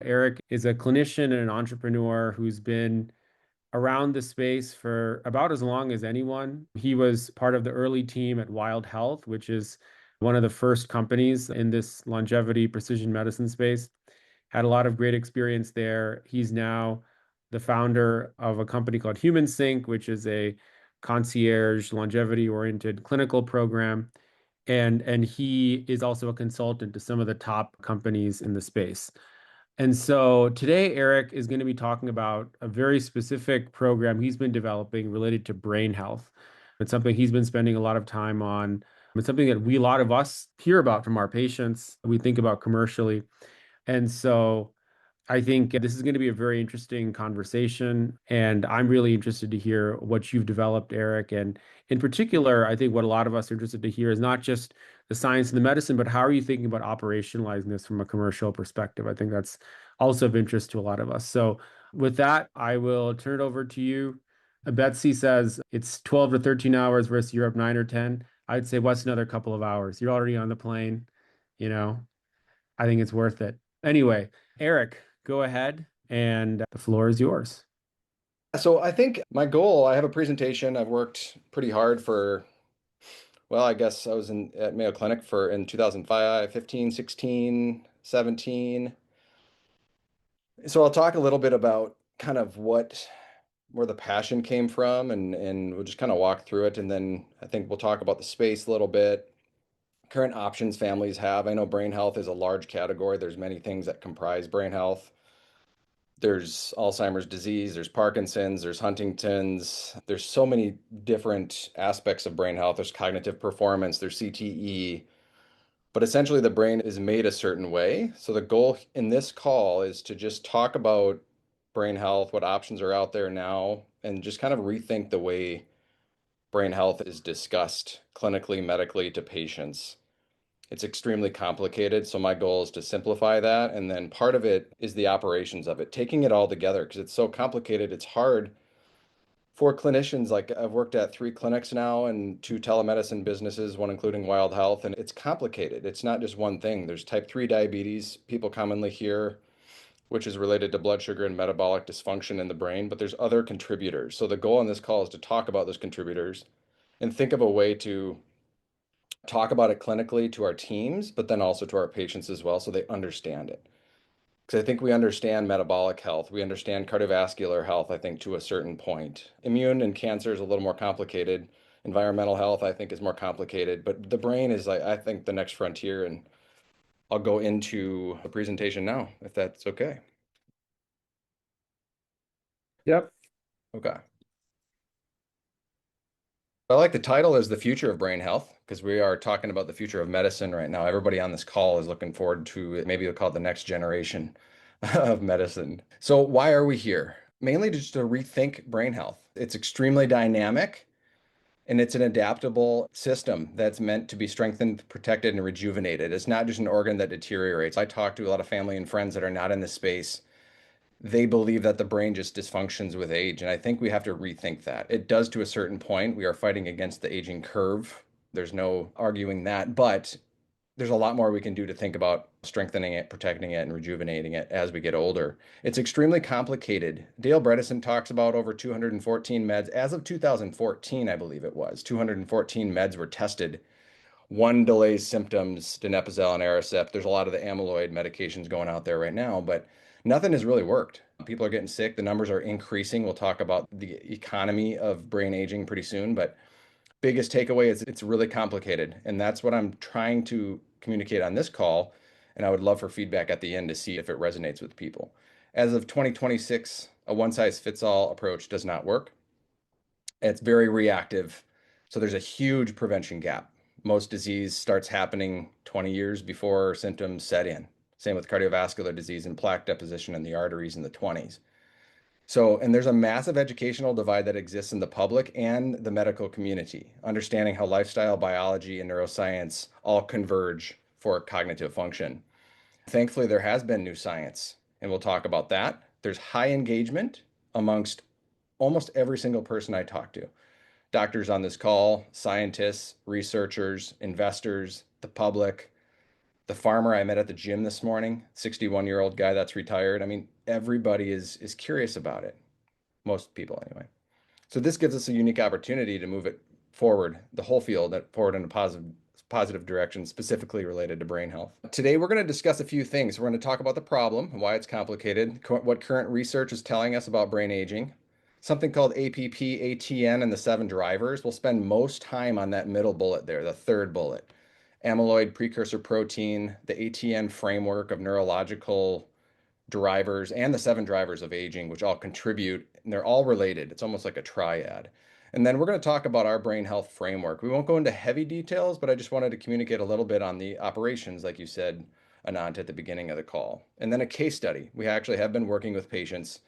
Erik is a clinician and an entrepreneur who's been around the space for about as long as anyone. He was part of the early team at Wild Health, which is one of the first companies in this longevity precision medicine space. Had a lot of great experience there. He's now the founder of a company called Human Sync, which is a concierge longevity oriented clinical program. And he is also a consultant to some of the top companies in the space. And so today, Erik is going to be talking about a very specific program he's been developing related to brain health. It's something he's been spending a lot of time on. It's something that a lot of us hear about from our patients, we think about commercially. And so I think this is going to be a very interesting conversation, and I'm really interested to hear what you've developed, Erik. And in particular, I think what a lot of us are interested to hear is not just the science and the medicine, but how are you thinking about operationalizing this from a commercial perspective? I think that's also of interest to a lot of us. So with that, I will turn it over to you. Betsy says it's 12 to 13 hours versus Europe 9 or 10. I'd say what's another couple of hours? You're already on the plane, you know. I think it's worth it. Anyway, Erik, go ahead and the floor is yours. So I think my goal, I have a presentation. I've worked pretty hard for, well, I guess I was in at Mayo Clinic for in 2005, 15, 16, 17. So I'll talk a little bit about kind of where the passion came from and we'll just kind of walk through it. And then I think we'll talk about the space a little bit, current options families have. I know brain health is a large category. There's many things that comprise brain health. There's Alzheimer's disease, there's Parkinson's, there's Huntington's. There's so many different aspects of brain health. There's cognitive performance, there's CTE. But essentially, the brain is made a certain way. So the goal in this call is to just talk about brain health, what options are out there now, and just kind of rethink the way brain health is discussed clinically, medically to patients. It's extremely complicated. So my goal is to simplify that. And then part of it is the operations of it, taking it all together because it's so complicated. It's hard for clinicians. Like I've worked at three clinics now and two telemedicine businesses, one including Wild Health, and it's complicated. It's not just one thing. There's type 3 diabetes, people commonly hear, which is related to blood sugar and metabolic dysfunction in the brain, but there's other contributors. So the goal on this call is to talk about those contributors and think of a way to talk about it clinically to our teams, but then also to our patients as well so they understand it. Because I think we understand metabolic health, we understand cardiovascular health, I think, to a certain point. Immune and cancer is a little more complicated. Environmental health, I think, is more complicated. But the brain is, like, I think, the next frontier. And I'll go into a presentation now, if that's okay. Yep. Okay. I like the title is The Future of Brain Health because we are talking about the future of medicine right now. Everybody on this call is looking forward to maybe we'll call it the next generation of medicine. So why are we here? Mainly just to rethink brain health. It's extremely dynamic and it's an adaptable system that's meant to be strengthened, protected, and rejuvenated. It's not just an organ that deteriorates. I talk to a lot of family and friends that are not in this space. They believe that the brain just dysfunctions with age. And I think we have to rethink that. It does to a certain point. We are fighting against the aging curve. There's no arguing that. But there's a lot more we can do to think about strengthening it, protecting it, and rejuvenating it as we get older. It's extremely complicated. Dale Bredesen talks about over 214 meds. As of 2014, I believe it was, 214 meds were tested. One delays symptoms, donepezil and Aricept. There's a lot of the amyloid medications going out there right now, but nothing has really worked. People are getting sick. The numbers are increasing. We'll talk about the economy of brain aging pretty soon, but biggest takeaway is it's really complicated. And that's what I'm trying to communicate on this call. And I would love for feedback at the end to see if it resonates with people. As of 2026, a one size fits all approach does not work. It's very reactive. So there's a huge prevention gap. Most disease starts happening 20 years before symptoms set in. Same with cardiovascular disease and plaque deposition in the arteries in the 20s. So, and there's a massive educational divide that exists in the public and the medical community, understanding how lifestyle, biology, and neuroscience all converge for cognitive function. Thankfully, there has been new science, and we'll talk about that. There's high engagement amongst almost every single person I talk to. Doctors on this call, scientists, researchers, investors, the public. the farmer I met at the gym this morning, 61-year-old guy that's retired. I mean, everybody is curious about it. Most people anyway. So this gives us a unique opportunity to move it forward, the whole field forward in a positive direction, specifically related to brain health. Today, we're going to discuss a few things. We're going to talk about the problem, why it's complicated, what current research is telling us about brain aging, something called APP, ATN, and the seven drivers. We'll spend most time on that middle bullet there, the third bullet. Amyloid precursor protein, the ATN framework of neurological drivers, and the seven drivers of aging, which all contribute, and they're all related. It's almost like a triad. And then we're going to talk about our brain health framework. We won't go into heavy details, but I just wanted to communicate a little bit on the operations, like you said, Anant, at the beginning of the call. And then a case study. We actually have been working with patients,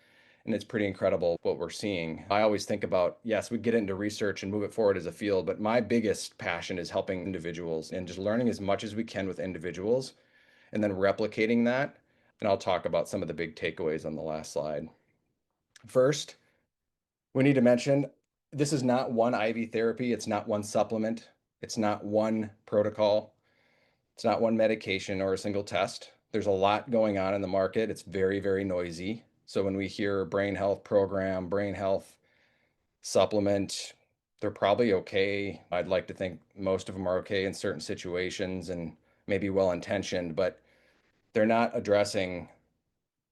and it's pretty incredible what we're seeing. I always think about, yes, we get into research and move it forward as a field, but my biggest passion is helping individuals and just learning as much as we can with individuals and then replicating that. And I'll talk about some of the big takeaways on the last slide. First, we need to mention this is not one IV therapy, it's not one supplement, it's not one protocol, it's not one medication or a single test. There's a lot going on in the market. It's very, very noisy. So when we hear brain health program, brain health supplement, they're probably okay. I'd like to think most of them are okay in certain situations and maybe well intentioned, but they're not addressing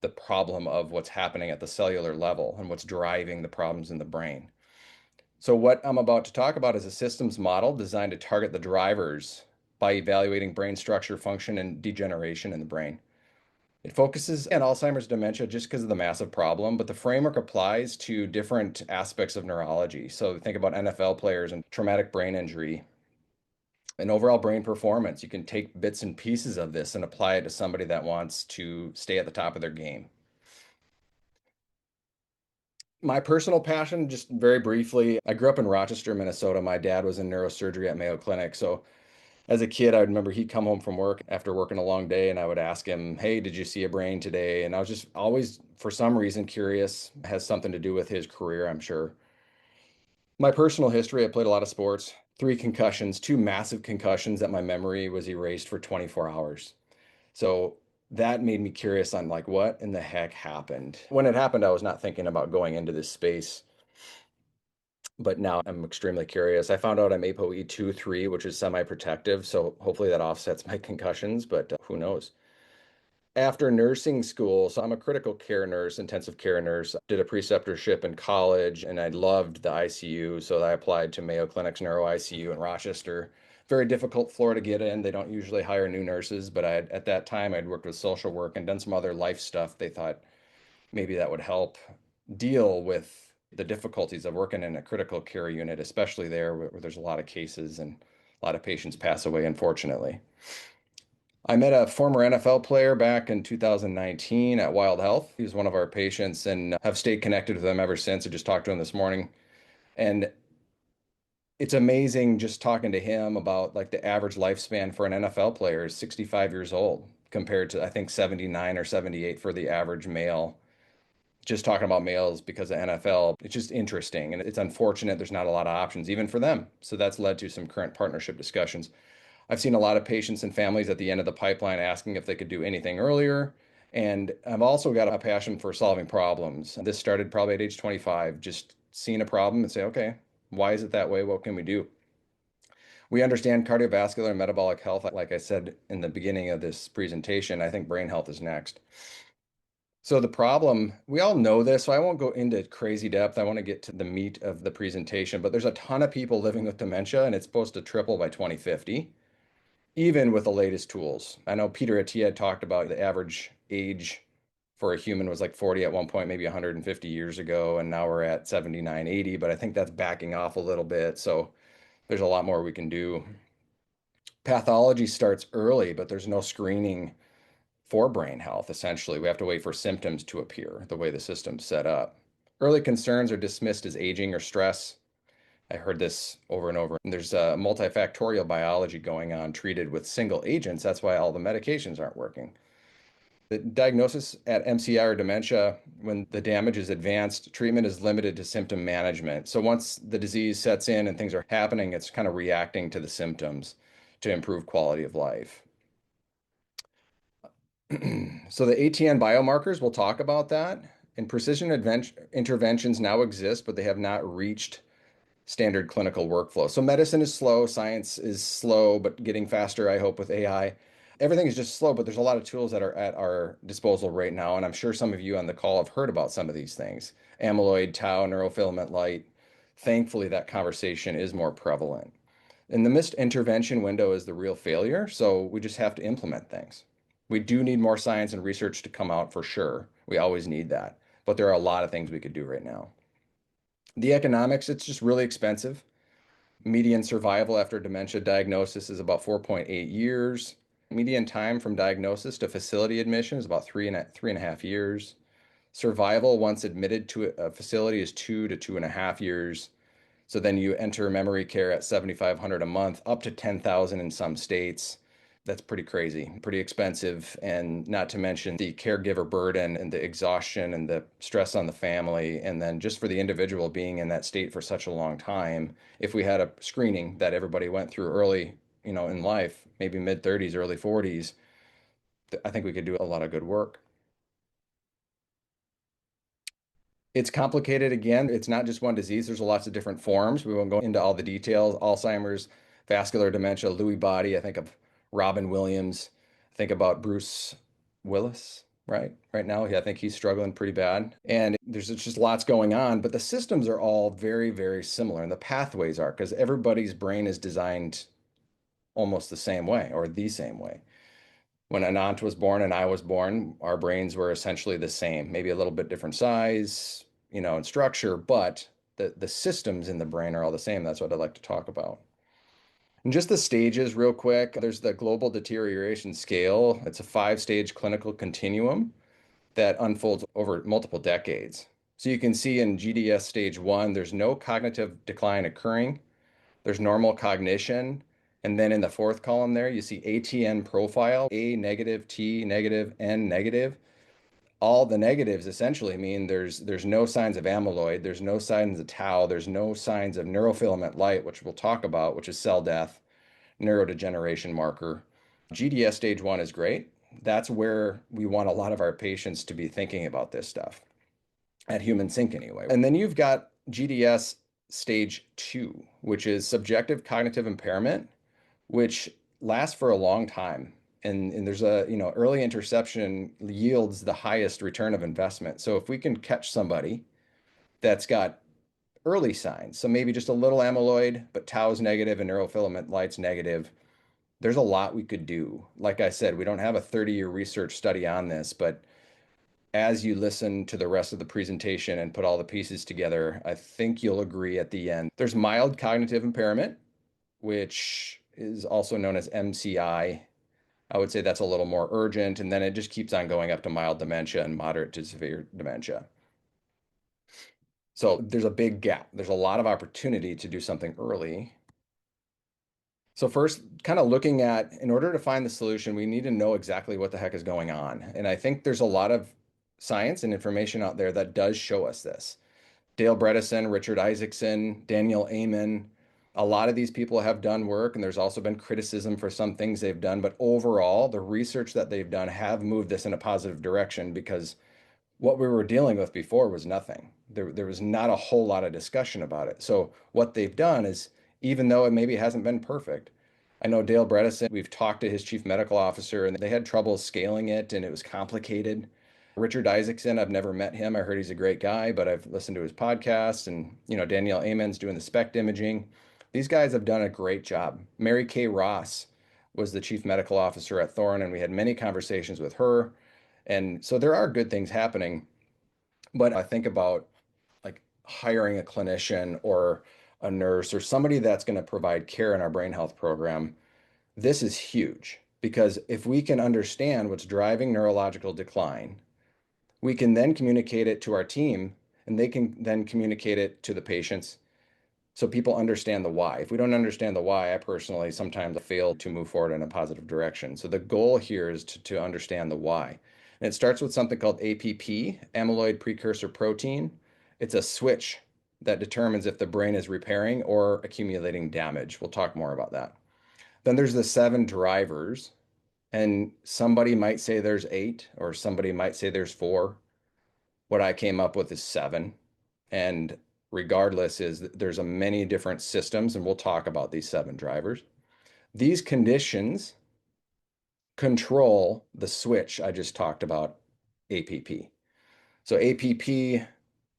the problem of what's happening at the cellular level and what's driving the problems in the brain. So, what I'm about to talk about is a systems model designed to target the drivers by evaluating brain structure, function, and degeneration in the brain. It focuses on Alzheimer's dementia just because of the massive problem, but the framework applies to different aspects of neurology. So, think about NFL players and traumatic brain injury and overall brain performance. You can take bits and pieces of this and apply it to somebody that wants to stay at the top of their game. My personal passion, just very briefly, I grew up in Rochester, Minnesota. My dad was in neurosurgery at Mayo Clinic. So as a kid, I remember he'd come home from work after working a long day, and I would ask him, "Hey, did you see a brain today?" And I was just always, for some reason, curious. It has something to do with his career, I'm sure. My personal history, I played a lot of sports, three concussions, two massive concussions that my memory was erased for 24 hours. So that made me curious on like what in the heck happened. When it happened, I was not thinking about going into this space, but now I'm extremely curious. I found out I'm ApoE2/3, which is semi-protective, so hopefully that offsets my concussions, but who knows? After nursing school, so I'm a critical care nurse, intensive care nurse, did a preceptorship in college, and I loved the ICU, so I applied to Mayo Clinic's neuro ICU in Rochester. Very difficult floor to get in. They don't usually hire new nurses, but at that time I'd worked with social work and done some other life stuff. They thought maybe that would help deal with the difficulties of working in a critical care unit, especially there where there's a lot of cases and a lot of patients pass away, unfortunately. I met a former NFL player back in 2019 at Wild Health. He was one of our patients and have stayed connected with him ever since. I just talked to him this morning. And it's amazing just talking to him about like the average lifespan for an NFL player is 65 years old compared to I think 79 or 78 for the average male. Just talking about males because of NFL, it's just interesting and it's unfortunate there's not a lot of options even for them. So that's led to some current partnership discussions. I've seen a lot of patients and families at the end of the pipeline asking if they could do anything earlier. And I've also got a passion for solving problems. This started probably at age 25, just seeing a problem and say, okay, why is it that way? What can we do? We understand cardiovascular and metabolic health. Like I said in the beginning of this presentation, I think brain health is next. So the problem, we all know this, so I won't go into crazy depth. I want to get to the meat of the presentation, but there's a ton of people living with dementia and it's supposed to triple by 2050, even with the latest tools. I know Peter Attia had talked about the average age for a human was like 40 at one point, maybe 150 years ago, and now we're at 79, 80, but I think that's backing off a little bit. So there's a lot more we can do. Pathology starts early, but there's no screening for brain health, essentially. We have to wait for symptoms to appear, the way the system's set up. Early concerns are dismissed as aging or stress. I heard this over and over. And there's a multifactorial biology going on treated with single agents. That's why all the medications aren't working. The diagnosis at MCI or dementia, when the damage is advanced, treatment is limited to symptom management. So once the disease sets in and things are happening, it's kind of reacting to the symptoms to improve quality of life. So the ATN biomarkers, we'll talk about that. And interventions now exist, but they have not reached standard clinical workflow. So medicine is slow, science is slow, but getting faster, I hope, with AI. Everything is just slow, but there's a lot of tools that are at our disposal right now. And I'm sure some of you on the call have heard about some of these things. Amyloid, tau, neurofilament light. Thankfully, that conversation is more prevalent. And the missed intervention window is the real failure. So we just have to implement things. We do need more science and research to come out for sure. We always need that. But there are a lot of things we could do right now. The economics, it's just really expensive. Median survival after dementia diagnosis is about 4.8 years. Median time from diagnosis to facility admission is about three and a half years. Survival once admitted to a facility is 2 to 2.5 years. So then you enter memory care at 7,500 a month, up to 10,000 in some states. That's pretty crazy, pretty expensive, and not to mention the caregiver burden and the exhaustion and the stress on the family. And then just for the individual being in that state for such a long time, if we had a screening that everybody went through early, in life, maybe mid 30s, early 40s, I think we could do a lot of good work. It's complicated again. It's not just one disease. There's lots of different forms. We won't go into all the details. Alzheimer's, vascular dementia, Lewy body. I think of Robin Williams. I think about Bruce Willis, right? Right now, I think he's struggling pretty bad. And there's just lots going on, but the systems are all very, very similar. And the pathways are because everybody's brain is designed almost the same way or the same way. When Anant was born and I was born, our brains were essentially the same, maybe a little bit different size, and structure, but the systems in the brain are all the same. That's what I'd like to talk about. And just the stages, real quick. There's the global deterioration scale. It's a 5-stage clinical continuum that unfolds over multiple decades. So you can see in GDS stage 1, there's no cognitive decline occurring. There's normal cognition. And then in the fourth column there, you see ATN profile, A negative, T negative, N negative. All the negatives essentially mean there's no signs of amyloid, there's no signs of tau, there's no signs of neurofilament light, which we'll talk about, which is cell death, neurodegeneration marker. GDS stage 1 is great. That's where we want a lot of our patients to be thinking about this stuff at Human Sync anyway. And then you've got GDS stage 2, which is subjective cognitive impairment, which lasts for a long time. And there's early interception yields the highest return of investment. So if we can catch somebody that's got early signs, so maybe just a little amyloid, but tau's negative and neurofilament light's negative, there's a lot we could do. Like I said, we don't have a 30-year research study on this, but as you listen to the rest of the presentation and put all the pieces together, I think you'll agree at the end. There's mild cognitive impairment, which is also known as MCI. I would say that's a little more urgent, and then it just keeps on going up to mild dementia and moderate to severe dementia. So there's a big gap. There's a lot of opportunity to do something early. So first, kind of looking at, in order to find the solution, we need to know exactly what the heck is going on. And I think there's a lot of science and information out there that does show us this. Dale Bredesen, Richard Isaacson, Daniel Amen. A lot of these people have done work, and there's also been criticism for some things they've done. But overall, the research that they've done have moved this in a positive direction because what we were dealing with before was nothing. There was not a whole lot of discussion about it. So what they've done is, even though it maybe hasn't been perfect, I know Dale Bredesen, we've talked to his chief medical officer, and they had trouble scaling it, and it was complicated. Richard Isaacson, I've never met him. I heard he's a great guy, but I've listened to his podcast, and Danielle Amen's doing the SPECT imaging. These guys have done a great job. Mary Kay Ross was the chief medical officer at Thorne, and we had many conversations with her. And so there are good things happening. But I think about like hiring a clinician or a nurse or somebody that's going to provide care in our brain health program. This is huge because if we can understand what's driving neurological decline, we can then communicate it to our team and they can then communicate it to the patients so people understand the why. If we don't understand the why, I personally sometimes fail to move forward in a positive direction. So the goal here is to understand the why. And it starts with something called APP, amyloid precursor protein. It's a switch that determines if the brain is repairing or accumulating damage. We'll talk more about that. Then there's the 7 drivers. And somebody might say there's eight, or somebody might say there's four. What I came up with is seven. And regardless, is there's a many different systems, and we'll talk about these seven drivers. These conditions control the switch I just talked about, APP. So APP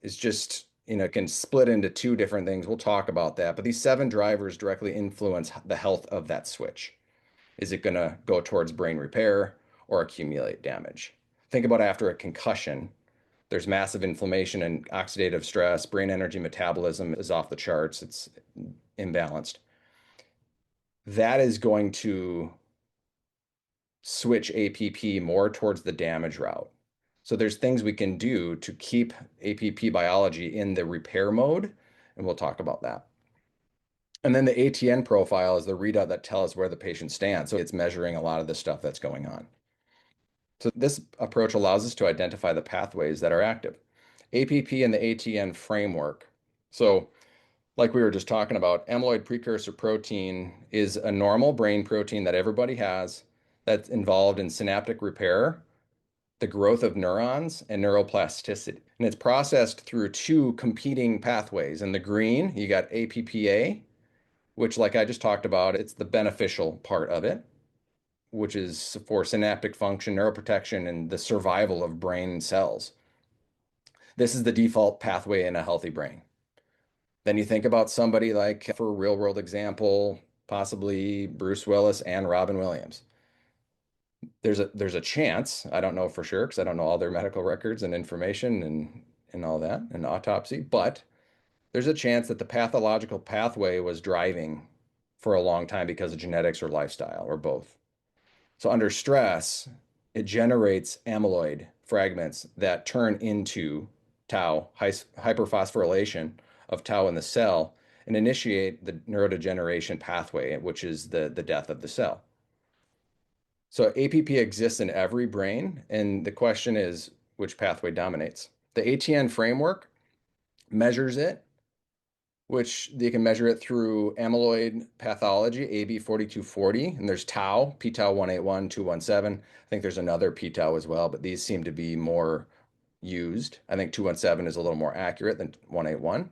is just, can split into two different things. We'll talk about that. But these seven drivers directly influence the health of that switch. Is it going to go towards brain repair or accumulate damage? Think about after a concussion, there's massive inflammation and oxidative stress. Brain energy metabolism is off the charts. It's imbalanced. That is going to switch APP more towards the damage route. So there's things we can do to keep APP biology in the repair mode, and we'll talk about that. And then the ATN profile is the readout that tells where the patient stands. So it's measuring a lot of the stuff that's going on. So this approach allows us to identify the pathways that are active. APP and the ATN framework. So like we were just talking about, amyloid precursor protein is a normal brain protein that everybody has that's involved in synaptic repair, the growth of neurons, and neuroplasticity. And it's processed through two competing pathways. In the green, you got APPA, which, like I just talked about, it's the beneficial part of it, which is for synaptic function, neuroprotection, and the survival of brain cells. This is the default pathway in a healthy brain. Then you think about somebody like, for a real world example, possibly Bruce Willis and Robin Williams. There's a chance, I don't know for sure because I don't know all their medical records and information and all that and autopsy, but there's a chance that the pathological pathway was driving for a long time because of genetics or lifestyle or both. So under stress, it generates amyloid fragments that turn into tau, hyperphosphorylation of tau in the cell, and initiate the neurodegeneration pathway, which is the death of the cell. So APP exists in every brain, and the question is which pathway dominates. The ATN framework measures it, which they can measure it through amyloid pathology, AB4240, and there's tau, p-tau 181, 217. I think there's another p-tau as well, but these seem to be more used. I think 217 is a little more accurate than 181.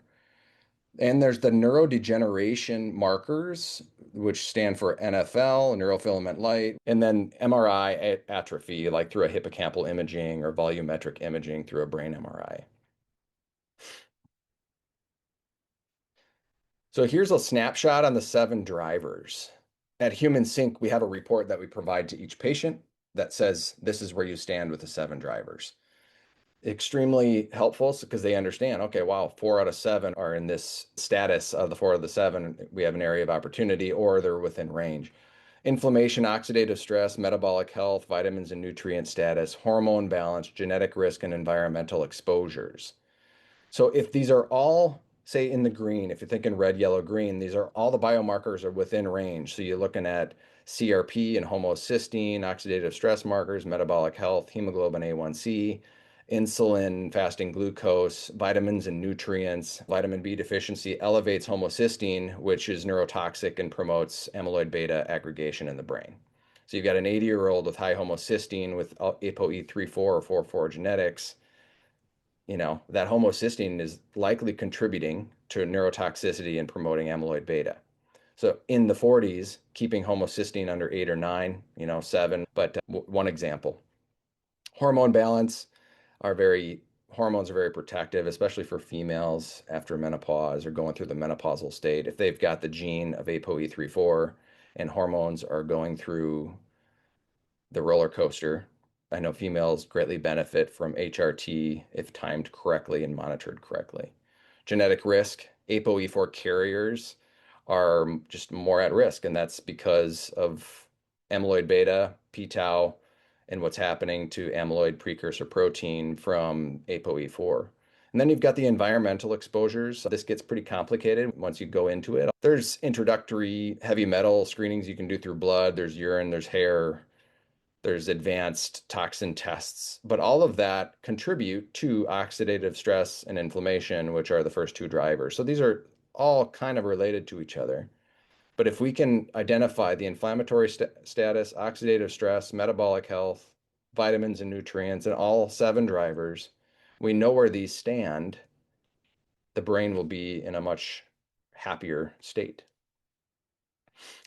And there's the neurodegeneration markers, which stand for NFL, neurofilament light, and then MRI atrophy, like through a hippocampal imaging or volumetric imaging through a brain MRI. So here's a snapshot on the seven drivers. At Human Sync, we have a report that we provide to each patient that says this is where you stand with the seven drivers. Extremely helpful because they understand, okay, wow, 4 out of 7 are in this status of the 4 of the 7. We have an area of opportunity or they're within range. Inflammation, oxidative stress, metabolic health, vitamins and nutrient status, hormone balance, genetic risk, and environmental exposures. So if these are all, say, in the green, if you're thinking red, yellow, green, these are all the biomarkers are within range. So you're looking at CRP and homocysteine, oxidative stress markers, metabolic health, hemoglobin A1C, insulin, fasting glucose, vitamins and nutrients. Vitamin B deficiency elevates homocysteine, which is neurotoxic and promotes amyloid beta aggregation in the brain. So you've got an 80-year-old with high homocysteine with ApoE34 or 44 genetics. That homocysteine is likely contributing to neurotoxicity and promoting amyloid beta. So in the 40s, keeping homocysteine under 8 or 9, 7, but one example. Hormone balance hormones are very protective, especially for females after menopause or going through the menopausal state. If they've got the gene of ApoE34 and hormones are going through the roller coaster. I know females greatly benefit from HRT if timed correctly and monitored correctly. Genetic risk, ApoE4 carriers are just more at risk, and that's because of amyloid beta, p-tau, and what's happening to amyloid precursor protein from ApoE4. And then you've got the environmental exposures. This gets pretty complicated once you go into it. There's introductory heavy metal screenings you can do through blood, there's urine, there's hair, there's advanced toxin tests, but all of that contribute to oxidative stress and inflammation, which are the first two drivers. So these are all kind of related to each other. But if we can identify the inflammatory status, oxidative stress, metabolic health, vitamins and nutrients, and all seven drivers, we know where these stand, the brain will be in a much happier state.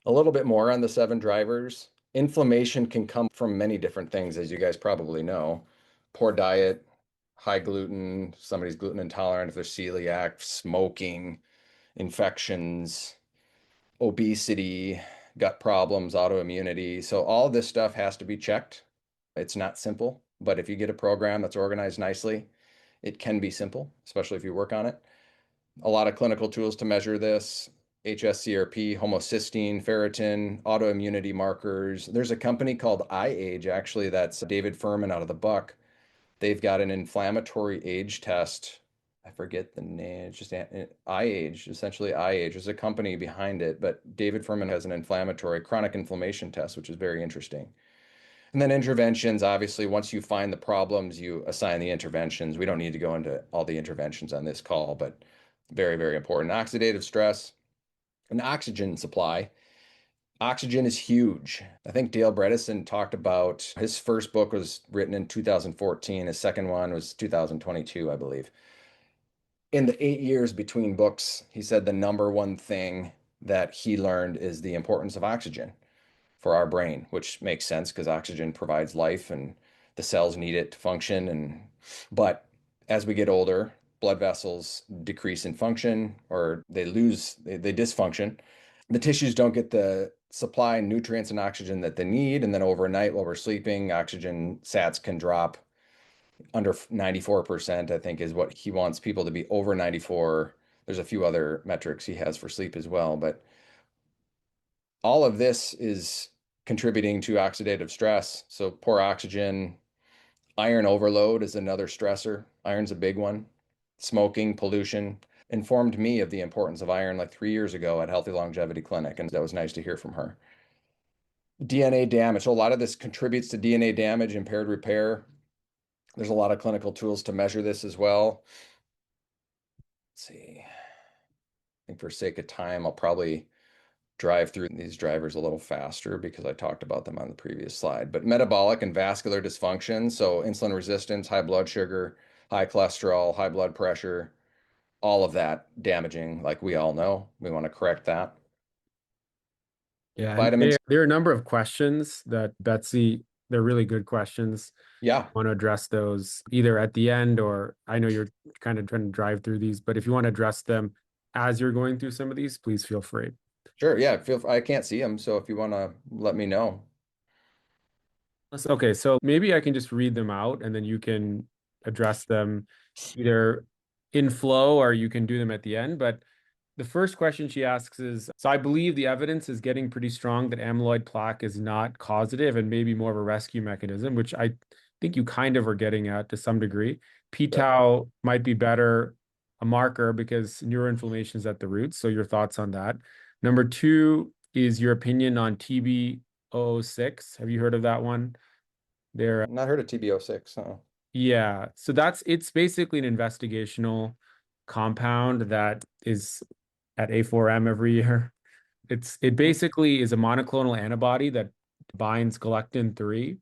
A little bit more on the seven drivers. Inflammation can come from many different things, as you guys probably know. Poor diet, high gluten, somebody's gluten intolerant, if they're celiac, smoking, infections, obesity, gut problems, autoimmunity. So all this stuff has to be checked. It's not simple, but if you get a program that's organized nicely, it can be simple, especially if you work on it. A lot of clinical tools to measure this: HSCRP, homocysteine, ferritin, autoimmunity markers. There's a company called iAge, actually, that's David Furman out of the Buck. They've got an inflammatory age test. I forget the name. It's just iAge, essentially iAge. There's a company behind it, but David Furman has an inflammatory chronic inflammation test, which is very interesting. And then interventions, obviously, once you find the problems, you assign the interventions. We don't need to go into all the interventions on this call, but very, very important. Oxidative stress and oxygen supply. Oxygen is huge. I think Dale Bredesen talked about his first book was written in 2014. His second one was 2022, I believe. In the 8 years between books, he said the number one thing that he learned is the importance of oxygen for our brain, which makes sense because oxygen provides life and the cells need it to function. But as we get older, blood vessels decrease in function or they dysfunction. The tissues don't get the supply nutrients and oxygen that they need. And then overnight, while we're sleeping, oxygen sats can drop under 94%, I think is what he wants people to be over 94. There's a few other metrics he has for sleep as well, but all of this is contributing to oxidative stress. So poor oxygen, iron overload is another stressor. Iron's a big one. Smoking, pollution informed me of the importance of iron like 3 years ago at Healthy Longevity Clinic, and that was nice to hear from her. DNA damage. So a lot of this contributes to DNA damage, impaired repair. There's a lot of clinical tools to measure this as well. Let's see. I think for sake of time, I'll probably drive through these drivers a little faster because I talked about them on the previous slide. But metabolic and vascular dysfunction, so insulin resistance, high blood sugar, high cholesterol, high blood pressure, all of that damaging, like we all know. We want to correct that. Yeah, and Vitamins, there are a number of questions that Betsy, they're really good questions. yeah, Want to address those either at the end, or I know you're kind of trying to drive through these, but if you want to address them as you're going through some of these, please feel free. sure, yeah. I can't see them, so if you want to let me know. Okay, so maybe I can just read them out and then you can address them either in flow or you can do them at the end. But the first question she asks is, so I believe the evidence is getting pretty strong that amyloid plaque is not causative and maybe more of a rescue mechanism, which I think you kind of are getting at to some degree. Yep. P-tau might be better a marker because neuroinflammation is at the root. So your thoughts on that. Number two is your opinion on TB006. Have you heard of that one? There, Not heard of TB06. Oh, yeah. So it's basically an investigational compound that is at A4M every year. It basically is a monoclonal antibody that binds galectin-3,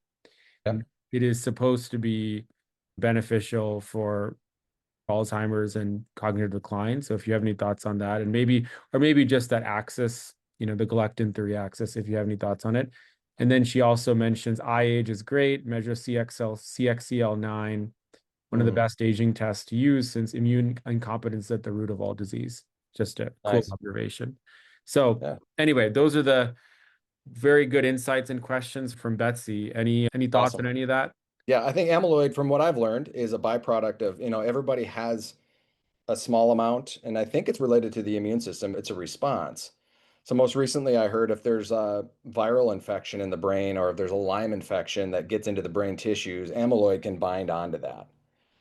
yeah, and it is supposed to be beneficial for Alzheimer's and cognitive decline. So if you have any thoughts on that, and maybe just that axis, the galectin-3 axis, if you have any thoughts on it. And then she also mentions eye age is great, measure CXCL9, one of the mm, best aging tests to use since immune incompetence is at the root of all disease. Just a cool nice. observation. So Yeah, anyway, those are the very good insights and questions from Betsy. Any thoughts on awesome. any of that? Yeah, I think amyloid, from what I've learned, is a byproduct of, everybody has a small amount, and I think it's related to the immune system. It's a response. So most recently, I heard if there's a viral infection in the brain or if there's a Lyme infection that gets into the brain tissues, amyloid can bind onto that.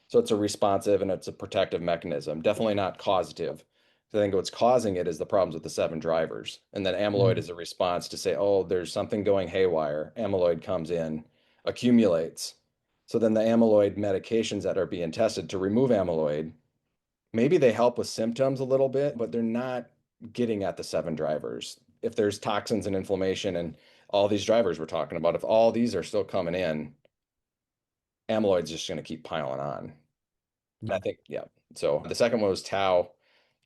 So it's a responsive and it's a protective mechanism, definitely not causative. So I think what's causing it is the problems with the seven drivers. And then amyloid Mhm. is a response to say, oh, there's something going haywire. Amyloid comes in, accumulates. So then the amyloid medications that are being tested to remove amyloid, maybe they help with symptoms a little bit, but they're not getting at the seven drivers. if there's toxins and inflammation and all these drivers we're talking about, if all these are still coming in, amyloid's just going to keep piling on. And I Yeah. think, yeah. So the second one was tau.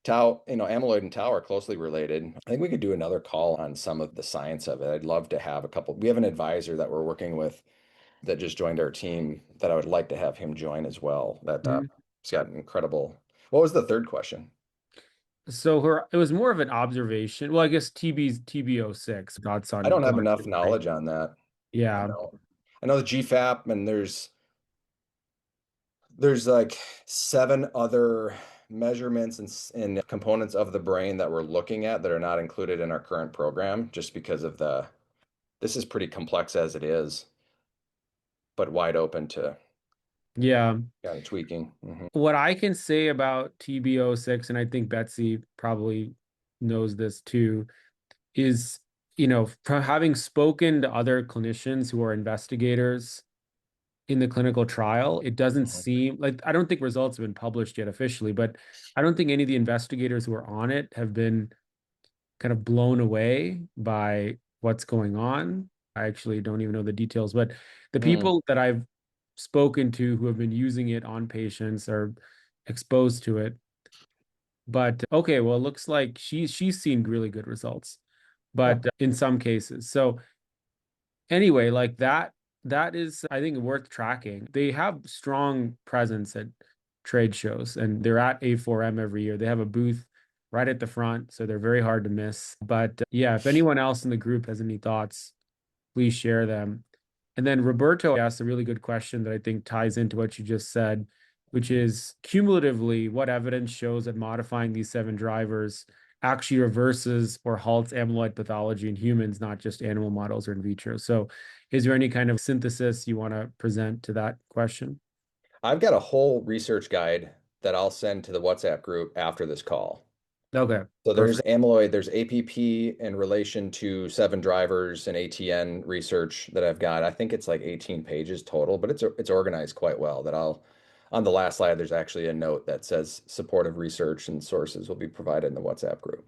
Tau, amyloid and tau are closely related. I think we could do another call on some of the science of it. I'd love to have a couple. We have an advisor that we're working with that just joined our team that I would like to have him join as well. That Mhm. he's got incredible. What was the third question? So it was more of an observation. Well, I guess TB's TB06, thoughts I on don't have going to enough the brain. knowledge on that. I Yeah. know. I know the GFAP and there's like seven other measurements and components of the brain that we're looking at that are not included in our current program just because of this is pretty complex as it is, but wide open to Yeah. kind of tweaking. What I can say about TB06, and I think Betsy probably knows this too, is, from having spoken to other clinicians who are investigators in the clinical trial, it doesn't Mhm. seem like, I don't think results have been published yet officially, but I don't think any of the investigators who are on it have been kind of blown away by what's going on. I actually don't even know the details, but the Mm, people that I've spoken to who have been using it on patients are exposed to it. But okay, well, it looks like she's seen really good results, yeah. but in some cases. So anyway, like that is, I think, worth tracking. They have strong presence at trade shows, and they're at A4M every year. They have a booth right at the front, so they're very hard to miss. But yeah, if anyone else in the group has any thoughts, please share them. And then Roberto asked a really good question that I think ties into what you just said, which is cumulatively, what evidence shows that modifying these seven drivers actually reverses or halts amyloid pathology in humans, not just animal models or in vitro? So, is there any kind of synthesis you want to present to that question? I've got a whole research guide that I'll send to the WhatsApp group after this call. Okay, So there's perfect. amyloid, there's APP in relation to seven drivers and ATN research that I've got. I think it's like 18 pages total, but it's organized quite well. That I'll on the last slide, there's actually a note that says supportive research and sources will be provided in the WhatsApp group.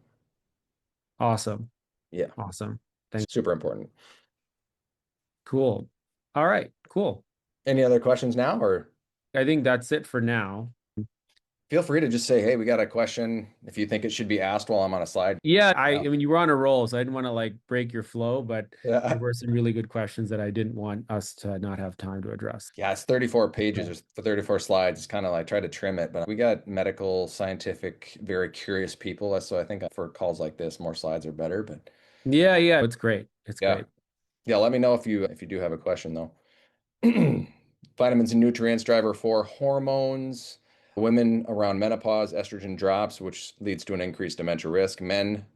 Awesome. Yeah, Awesome. Thanks. super important. Cool. All right, cool. Any other questions now, or I think that's it for now. feel free to just say, hey, we got a question if you think it should be asked while I'm on a slide. Yeah, I Yeah. I mean, you were on a roll, so I didn't want to like break your flow, but there Yeah. were some really good questions that I didn't want us to not have time to address. Yeah, it's 34 pages, Yeah. there's 34 slides. It's kind of like try to trim it, but we got medical, scientific, very curious people. So I think for calls like this, more slides are better. But Yeah, yeah, it's great. It's yeah. great. Yeah, let me know if you do have a question though. Vitamins and nutrients, driver four, hormones. Women around menopause, estrogen drops, which leads to an increased dementia risk. Men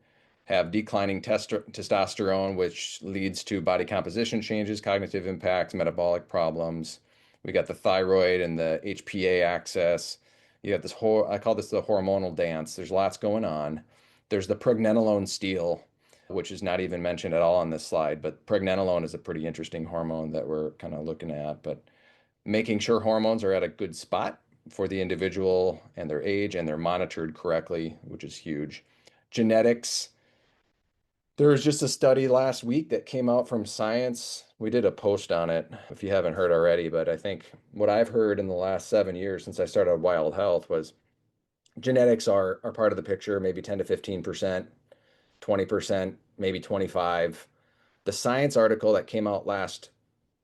have declining testosterone, which leads to body composition changes, cognitive impacts, metabolic problems. We got the thyroid and the HPA axis. You got this whole, I call this the hormonal dance. There's lots going on. There's the pregnenolone steal, which is not even mentioned at all on this slide, but pregnenolone is a pretty interesting hormone that we're kind of looking at. But making sure hormones are at a good spot for the individual and their age and they're monitored correctly, which is huge. Genetics. There was just a study last week that came out from Science. We did a post on it if you haven't heard already, but I think what I've heard in the last 7 years since I started Wild Health was genetics are part of the picture, maybe 10 to 15%, 20%, maybe 25. The Science article that came out last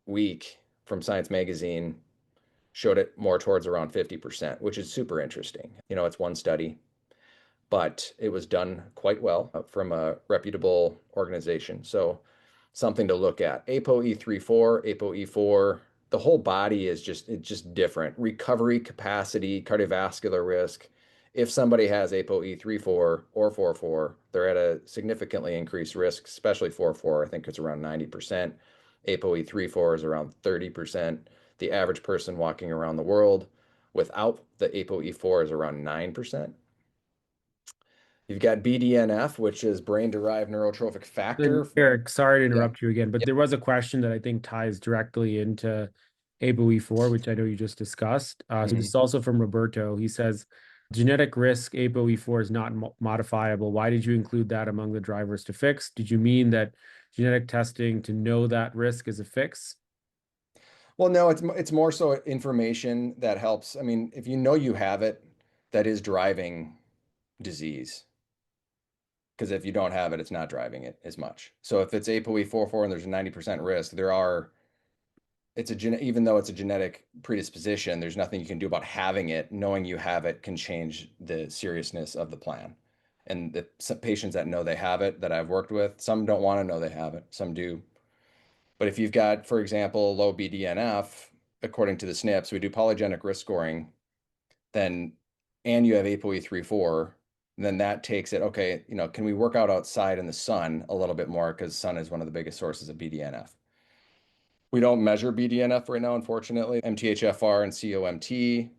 week from Science Magazine showed it more towards around 50%, which is super interesting. It's one study, but it was done quite well from a reputable organization. So something to look at. ApoE34, ApoE4, the whole body is just different. Recovery capacity, cardiovascular risk. If somebody has ApoE34 or 44, they're at a significantly increased risk, especially 44. I think it's around 90%. ApoE34 is around 30%. The average person walking around the world without the ApoE4 is around 9%. You've got BDNF, which is brain-derived neurotrophic factor. And Eric, sorry to Yeah. interrupt you again, but there was a question that I think ties directly into ApoE4, which I know you just discussed. So this Mhm. is also from Roberto. He says, Genetic risk ApoE4 is not modifiable. Why did you include that among the drivers to fix? Did you mean that genetic testing to know that risk is a fix? Well, no, it's more so information that helps. I mean, if you know you have it, that is driving disease. Because if you don't have it, it's not driving it as much. So if it's ApoE44 and there's a 90% risk, even though it's a genetic predisposition, there's nothing you can do about having it. Knowing you have it can change the seriousness of the plan. And some patients that know they have it that I've worked with, some don't want to know they have it, some do. But if you've got, for example, low BDNF, according to the SNPs, we do polygenic risk scoring, then and you have ApoE34, then that takes it, okay, can we work out outside in the sun a little bit more because sun is one of the biggest sources of BDNF. We don't measure BDNF right now, unfortunately. MTHFR and COMT,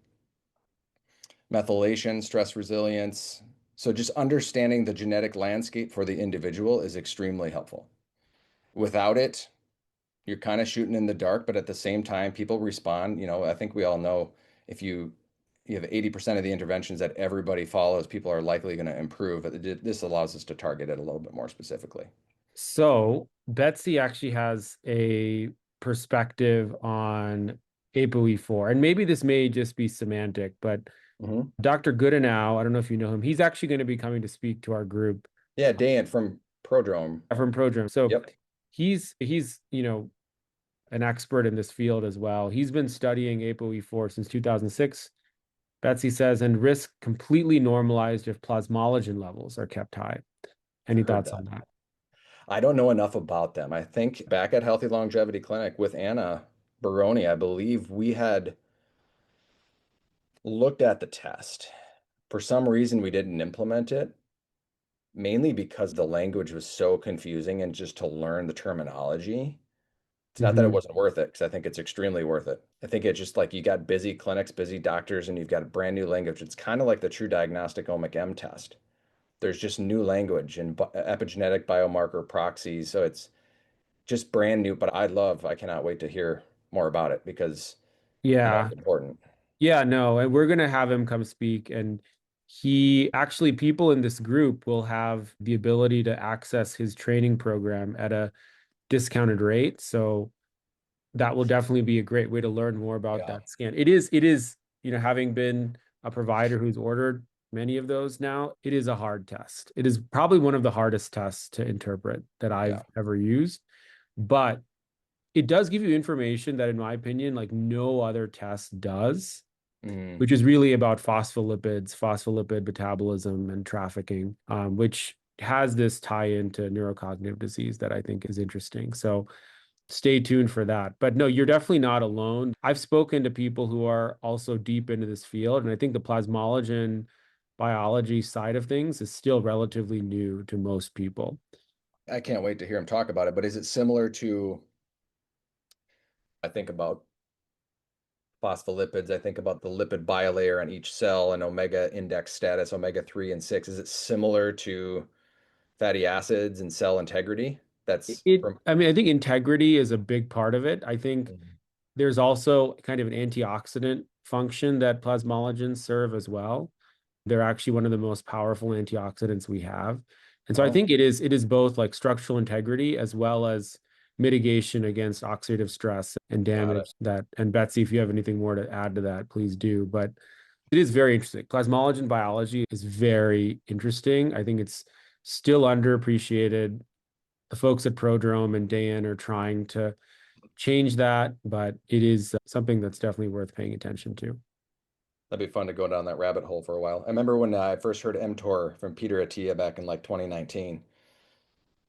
methylation, stress resilience. So just understanding the genetic landscape for the individual is extremely helpful. Without it, you're kind of shooting in the dark, but at the same time, people respond. I think we all know if you have 80% of the interventions that everybody follows, people are likely going to improve. But this allows us to target it a little bit more specifically. So Betsy actually has a perspective on ApoE4, and maybe this may just be semantic, but Hmm. Dr. Goodenow, I don't know if you know him, he's actually going to be coming to speak to our group Yeah, Dan from Prodrome. from Prodrome. So Yep. he's an expert in this field as well. He's been studying ApoE4 since 2006. Betsy says, and risk completely normalized if plasmalogen levels are kept high. I've Any heard thoughts that. on that? I don't know enough about them. I think back at Healthy Longevity Clinic with Anna Baroni, I believe we had looked at the test. For some reason, we didn't implement it, mainly because the language was so confusing and just to learn the terminology. It's not that it Hmm. wasn't worth it, because I think it's extremely worth it. I think it's just like you got busy clinics, busy doctors, and you've got a brand new language. It's kind of like the True Diagnostic Omic M test. There's just new language and epigenetic biomarker proxies. So it's just brand new, but I cannot wait to hear more about it because I know Yeah. it's important. Yeah, no, and we're gonna have him come speak. And he actually, people in this group will have the ability to access his training program at a discounted rate. So that will definitely be a great way to learn more about Yeah. that scan. It is, having been a provider who's ordered many of those now, it is a hard test. It is probably one of the hardest tests to interpret that Yeah. I've ever used, but it does give you information that, in my opinion, like no other test does, Mm, which is really about phospholipids, phospholipid metabolism, and trafficking, which has this tie into neurocognitive disease that I think is interesting. So stay tuned for that. But no, you're definitely not alone. I've spoken to people who are also deep into this field, and I think the plasmalogen biology side of things is still relatively new to most people. I can't wait to hear him talk about it. But is it similar to, I think about phospholipids, I think about the lipid bilayer on each cell and omega index status, omega 3 and 6. Is it similar to fatty acids and cell integrity? That's from. I mean, I think integrity is a big part of it. I think Mhm. there's also kind of an antioxidant function that plasmalogens serve as well. They're actually one of the most powerful antioxidants we have. And so I Oh, think it is both like structural integrity as well as mitigation against oxidative stress and got it. damage that, and Betsy, if you have anything more to add to that, please do. But it is very interesting. Plasmalogen biology is very interesting. I think it's still underappreciated. The folks at Prodrome and Dan are trying to change that, but it is something that's definitely worth paying attention to. That'd be fun to go down that rabbit hole for a while. I remember when I first heard mTOR from Peter Attia back in like 2019.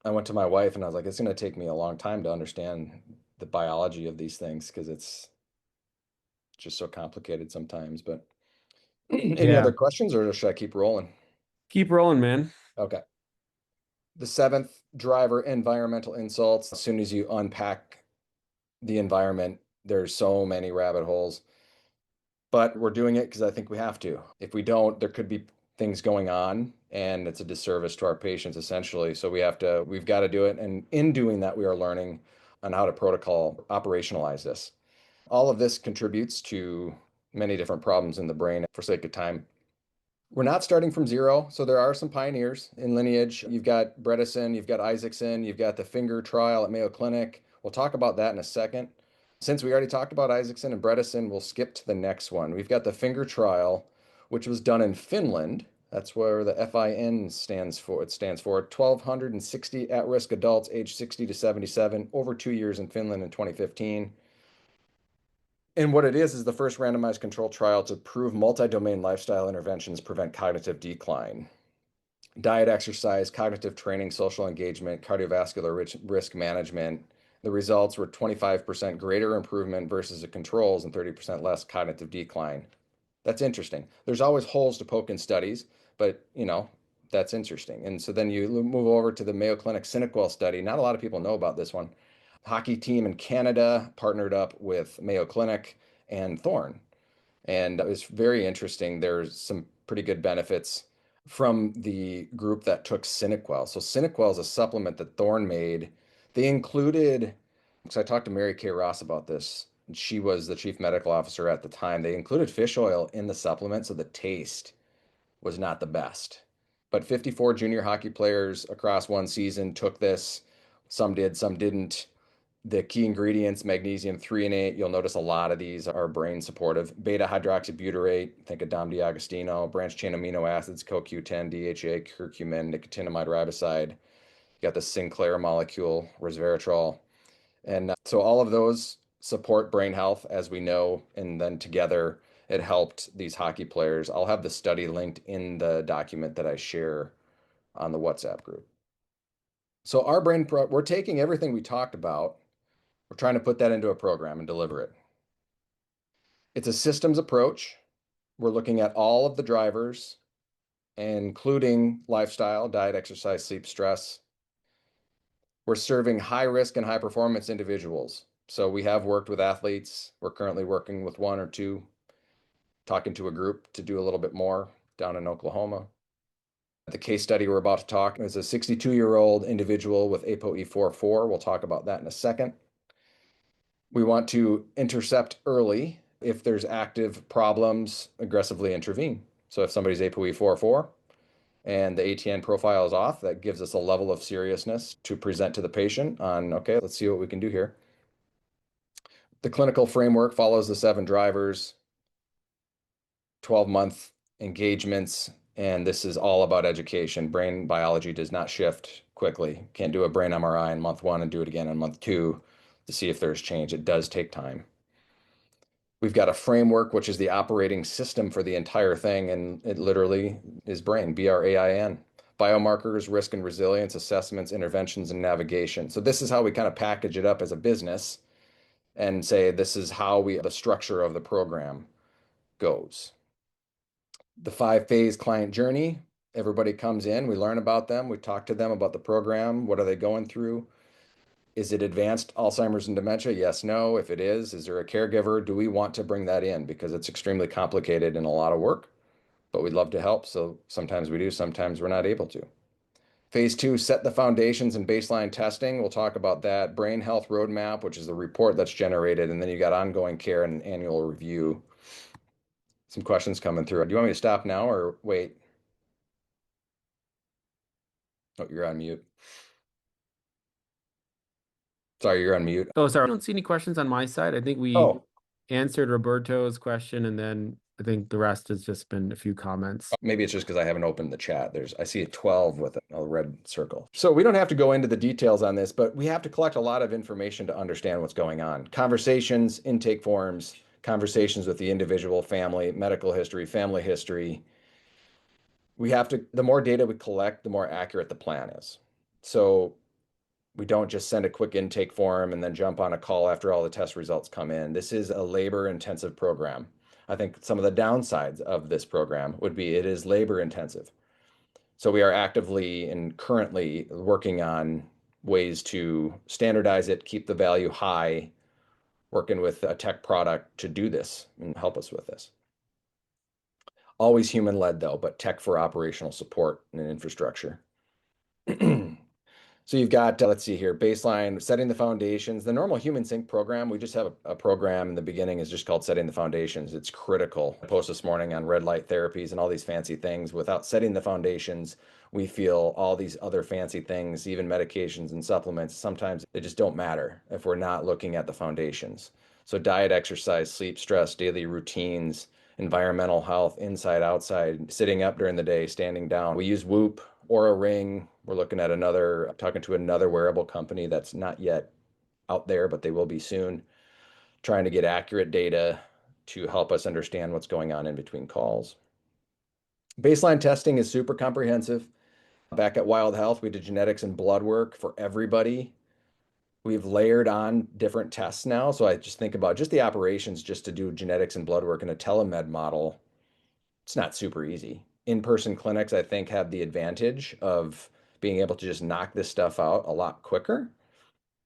I went to my wife and I was like, it's going to take me a long time to understand the biology of these things because it's just so complicated sometimes. But any Yeah. other questions or should I keep rolling? Keep rolling, man. Okay. The seventh driver, environmental insults. As soon as you unpack the environment, there's so many rabbit holes. But we're doing it because I think we have to. If we don't, there could be things going on and it's a disservice to our patients essentially. So we've got to do it. And in doing that, we are learning on how to protocol operationalize this. All of this contributes to many different problems in the brain. For sake of time, We're not starting from zero, so there are some pioneers in lineage. You've got Bredesen, you've got Isaacson, you've got the finger trial at Mayo Clinic. We'll talk about that in a second. Since we already talked about Isaacson and Bredesen, we'll skip to the next one. We've got the finger trial, which was done in Finland. That's where the FIN stands for. It stands for 1,260 at-risk adults aged 60 to 77 over 2 years in Finland in 2015. And what it is the first randomized controlled trial to prove multi-domain lifestyle interventions prevent cognitive decline. Diet, exercise, cognitive training, social engagement, cardiovascular risk management. The results were 25% greater improvement versus the controls and 30% less cognitive decline. That's interesting. There's always holes to poke in studies, but that's interesting. And so then you move over to the Mayo Clinic Cinequel study. Not a lot of people know about this one. Hockey team in Canada partnered up with Mayo Clinic and Thorne. And it was very interesting. There's some pretty good benefits from the group that took Cinequel. So Cinequel is a supplement that Thorne made. They included, because I talked to Mary Kay Ross about this. She was the chief medical officer at the time. They included fish oil in the supplement, so the taste was not the best. But 54 junior hockey players across one season took this. Some did, some didn't. The key ingredients, magnesium threonate, you'll notice a lot of these are brain supportive. Beta hydroxybutyrate, think of Dom DiAgostino, branched chain amino acids, CoQ10, DHA, curcumin, nicotinamide riboside. You got the Sinclair molecule, resveratrol. And so all of those support brain health, as we know, and then together it helped these hockey players. I'll have the study linked in the document that I share on the WhatsApp group. So we're taking everything we talked about, we're trying to put that into a program and deliver it. It's a systems approach. We're looking at all of the drivers, including lifestyle, diet, exercise, sleep, stress. We're serving high risk and high performance individuals. So we have worked with athletes. We're currently working with one or two, talking to a group to do a little bit more down in Oklahoma. The case study we're about to talk is a 62-year-old individual with ApoE44. We'll talk about that in a second. We want to intercept early. If there's active problems, aggressively intervene. So if somebody's ApoE44 and the ATN profile is off, that gives us a level of seriousness to present to the patient on, okay, let's see what we can do here. The clinical framework follows the 7 drivers, 12-month engagements, and this is all about education. Brain biology does not shift quickly. Can't do a brain MRI in month 1 and do it again in month 2 to see if there's change. It does take time. We've got a framework, which is the operating system for the entire thing, and it literally is BRAIN, BRAIN. Biomarkers, risk and resilience, assessments, interventions, and navigation. So this is how we kind of package it up as a business and say this is how the structure of the program goes. The 5-phase client journey. Everybody comes in, we learn about them, we talk to them about the program, what are they going through? Is it advanced Alzheimer's and dementia? Yes, no. If it is there a caregiver? Do we want to bring that in? Because it's extremely complicated and a lot of work, but we'd love to help. So sometimes we do, sometimes we're not able to. Phase 2, set the foundations and baseline testing. We'll talk about that. Brain health roadmap, which is the report that's generated. And then you got ongoing care and annual review. Some questions coming through. Do you want me to stop now or wait? Oh, you're on mute. Sorry, you're on mute. Oh, sorry. I don't see any questions on my side. I think we Oh, answered Roberto's question, and then I think the rest has just been a few comments. maybe it's just because I haven't opened the chat. I see a 12 with a red circle. So we don't have to go into the details on this, but we have to collect a lot of information to understand what's going on. Conversations, intake forms, conversations with the individual, family, medical history, family history. The more data we collect, the more accurate the plan is. So we don't just send a quick intake form and then jump on a call after all the test results come in. This is a labor intensive program. I think some of the downsides of this program would be it is labor intensive. So we are actively and currently working on ways to standardize it, keep the value high, working with a tech product to do this and help us with this. Always human led though, but tech for operational support and infrastructure. So you've got, let's see here, baseline, setting the foundations. The normal human sync program, we just have a program in the beginning is just called setting the foundations. It's critical. I posted this morning on red light therapies and all these fancy things. Without setting the foundations, we feel all these other fancy things, even medications and supplements, sometimes they just don't matter if we're not looking at the foundations. So diet, exercise, sleep, stress, daily routines, environmental health, inside, outside, sitting up during the day, standing down. We use Whoop or a ring. We're looking at talking to another wearable company that's not yet out there, but they will be soon, trying to get accurate data to help us understand what's going on in between calls. Baseline testing is super comprehensive. Back at Wild Health, we did genetics and blood work for everybody. We've layered on different tests now. So I just think about just the operations just to do genetics and blood work in a telemed model. It's not super easy. In-person clinics, I think, have the advantage of being able to just knock this stuff out a lot quicker.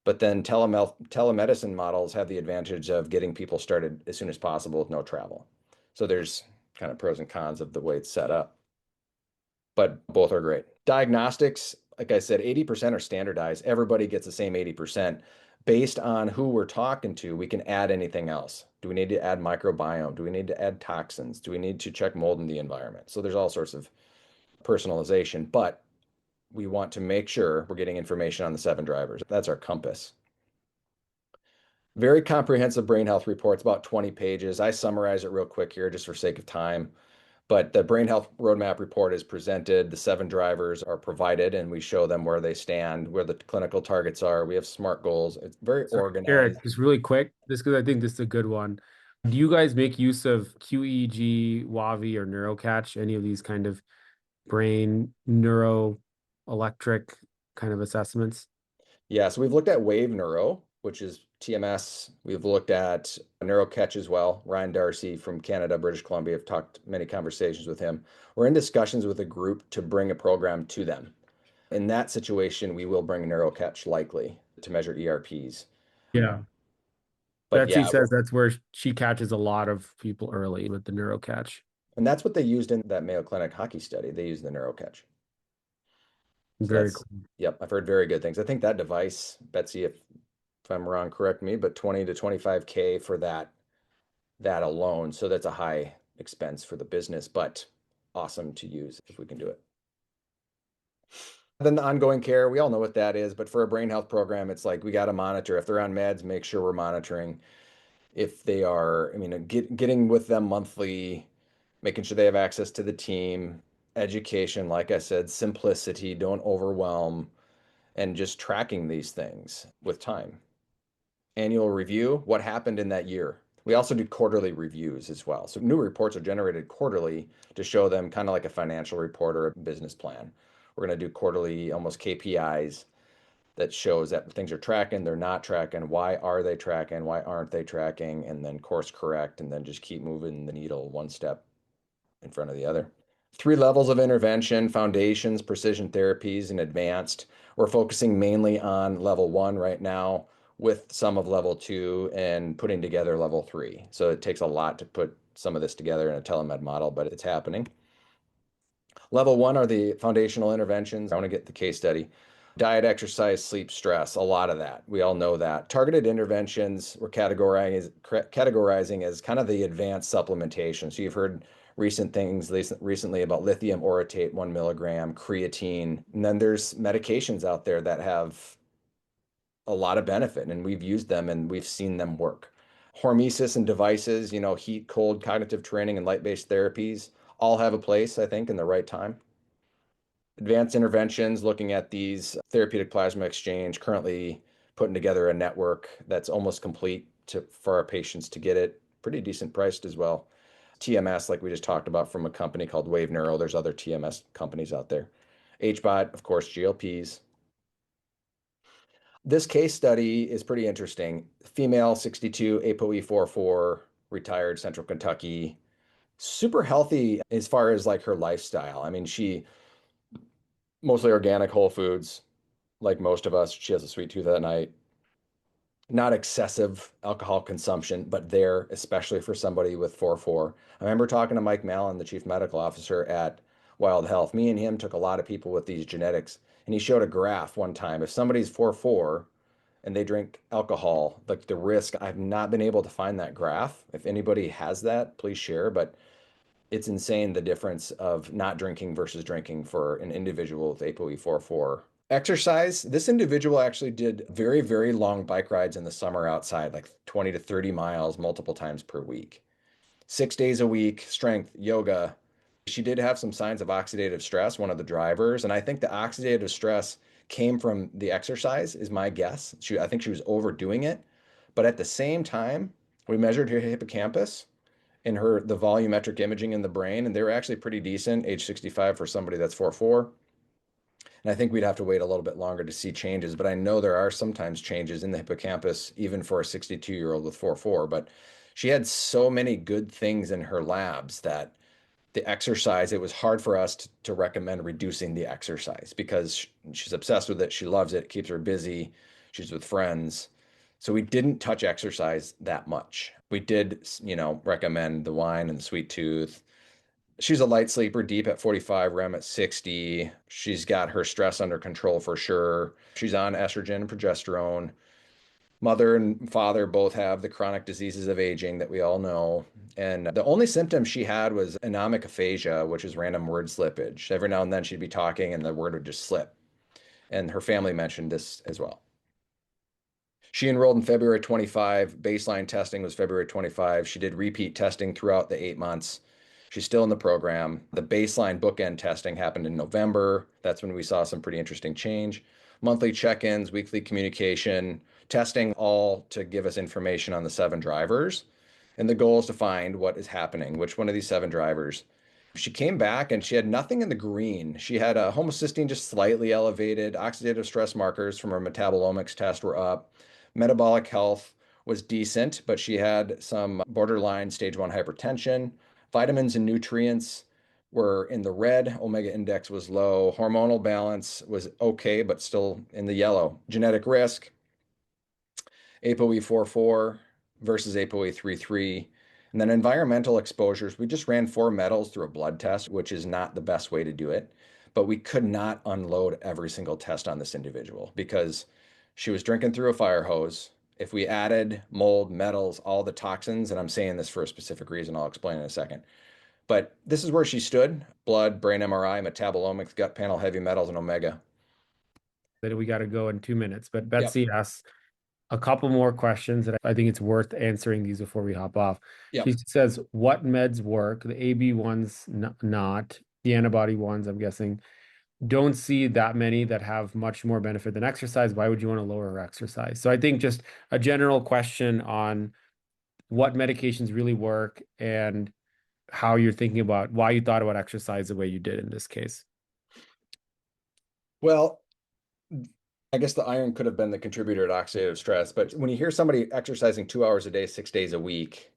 But then telemedicine models have the advantage of getting people started as soon as possible with no travel. So there's kind of pros and cons of the way it's set up, but both are great. Diagnostics, like I said, 80% are standardized. Everybody gets the same 80%. Based on who we're talking to, we can add anything else. Do we need to add microbiome? Do we need to add toxins? Do we need to check mold in the environment? So there's all sorts of personalization, but we want to make sure we're getting information on the 7 drivers. That's our compass. Very comprehensive brain health reports, about 20 pages. I summarize it real quick here just for sake of time. But the brain health roadmap report is presented, the 7 drivers are provided, and we show them where they stand, where the clinical targets are. We have SMART goals. It's very So, organized. Eric, just really quick, this because I think this is a good one. Do you guys make use of QEEG, WAVI, or NeuroCatch, any of these kind of brain neuro electric kind of assessments? Yeah, so we've looked at Wave Neuro, which is TMS. We've looked at NeuroCatch as well. Ryan Darcy from Canada, British Columbia, have talked many conversations with him. We're in discussions with a group to bring a program to them. In that situation, we will bring NeuroCatch likely to measure ERPs. Yeah. But Betsy yeah, says that's where she catches a lot of people early with the NeuroCatch. and that's what they used in that Mayo Clinic hockey study. They used the NeuroCatch. So Very that's, cool. yep, I've heard very good things. I think that device, Betsy, if I'm wrong, correct me, but 20 to 25K for that alone. So that's a high expense for the business, but awesome to use if we can do it. Then the ongoing care, we all know what that is, but for a brain health program, it's like we got to monitor. If they're on meds, make sure we're monitoring. If they are, I mean, getting with them monthly, making sure they have access to the team, education, like I said, simplicity, don't overwhelm, and just tracking these things with time. Annual review, what happened in that year? We also do quarterly reviews as well. So new reports are generated quarterly to show them kind of like a financial report or a business plan. We're going to do quarterly, almost KPIs that shows that things are tracking, they're not tracking, why are they tracking, why aren't they tracking, and then course correct, and then just keep moving the needle one step in front of the other. 3 levels of intervention, foundations, precision therapies, and advanced. We're focusing mainly on level 1 right now with some of level 2 and putting together level 3. So it takes a lot to put some of this together in a telemed model, but it's happening. Level 1 are the foundational interventions. I want to get the case study. Diet, exercise, sleep, stress, a lot of that. We all know that. Targeted interventions we're categorizing as kind of the advanced supplementation. So you've heard recent things recently about lithium orotate, 1 milligram, creatine. And then there's medications out there that have a lot of benefit, and we've used them and we've seen them work. Hormesis and devices, heat, cold, cognitive training, and light-based therapies all have a place, I think, in the right time. Advanced interventions, looking at these therapeutic plasma exchange, currently putting together a network that's almost complete for our patients to get it pretty decent priced as well. TMS, like we just talked about from a company called Wave Neuro. There's other TMS companies out there. HBOT, of course, GLPs. This case study is pretty interesting. Female, 62, ApoE44, retired, Central Kentucky, super healthy as far as like her lifestyle. I mean, she mostly organic whole foods, like most of us. She has a sweet tooth at night. Not excessive alcohol consumption, but there, especially for somebody with 4-4. I remember talking to Mike Mallon, the chief medical officer at Wild Health. Me and him took a lot of people with these genetics, And he showed a graph one time. If somebody's 4'4" and they drink alcohol, like the risk, I've not been able to find that graph. If anybody has that, please share. But it's insane the difference of not drinking versus drinking for an individual with ApoE 4/4. Exercise, this individual actually did very, very long bike rides in the summer outside, like 20 to 30 miles multiple times per week. 6 days a week, strength, yoga. She did have some signs of oxidative stress, one of the drivers. And I think the oxidative stress came from the exercise, is my guess. I think she was overdoing it. But at the same time, we measured her hippocampus in the volumetric imaging in the brain, and they were actually pretty decent, age 65 for somebody that's 4'4". And I think we'd have to wait a little bit longer to see changes, but I know there are sometimes changes in the hippocampus, even for a 62-year-old with 4'4". But she had so many good things in her labs that the exercise, it was hard for us to recommend reducing the exercise because she's obsessed with it. She loves it, keeps her busy. She's with friends. So we didn't touch exercise that much. We did, recommend the wine and the sweet tooth. She's a light sleeper, deep at 45, REM at 60. She's got her stress under control for sure. She's on estrogen and progesterone. Mother and father both have the chronic diseases of aging that we all know. And the only symptom she had was anomic aphasia, which is random word slippage. Every now and then she'd be talking and the word would just slip. And her family mentioned this as well. She enrolled in February 25. Baseline testing was February 25. She did repeat testing throughout the 8 months. She's still in the program. The baseline bookend testing happened in November. That's when we saw some pretty interesting change. Monthly check-ins, weekly communication, testing, all to give us information on the 7 drivers. And the goal is to find what is happening, which one of these 7 drivers. She came back and she had nothing in the green. She had a homocysteine just slightly elevated. Oxidative stress markers from her metabolomics test were up. Metabolic health was decent, but she had some borderline stage 1 hypertension. Vitamins and nutrients were in the red. Omega index was low. Hormonal balance was okay, but still in the yellow. Genetic risk, ApoE 4/4 versus ApoE 3/3. And then environmental exposures, we just ran 4 metals through a blood test, which is not the best way to do it. But we could not unload every single test on this individual because she was drinking through a fire hose. If we added mold, metals, all the toxins, and I'm saying this for a specific reason, I'll explain in a second. But this is where she stood: blood, brain MRI, metabolomics, gut panel, heavy metals, and omega. That we got to go in 2 minutes. But Yep. Betsy asks a couple more questions, and I think it's worth answering these before we hop off. She Yep. says, what meds work? The AB ones, not. The antibody ones, I'm guessing. Don't see that many that have much more benefit than exercise. Why would you want to lower exercise? So I think just a general question on what medications really work and how you're thinking about why you thought about exercise the way you did in this case. Well, I guess the iron could have been the contributor to oxidative stress, but when you hear somebody exercising 2 hours a day, 6 days a week,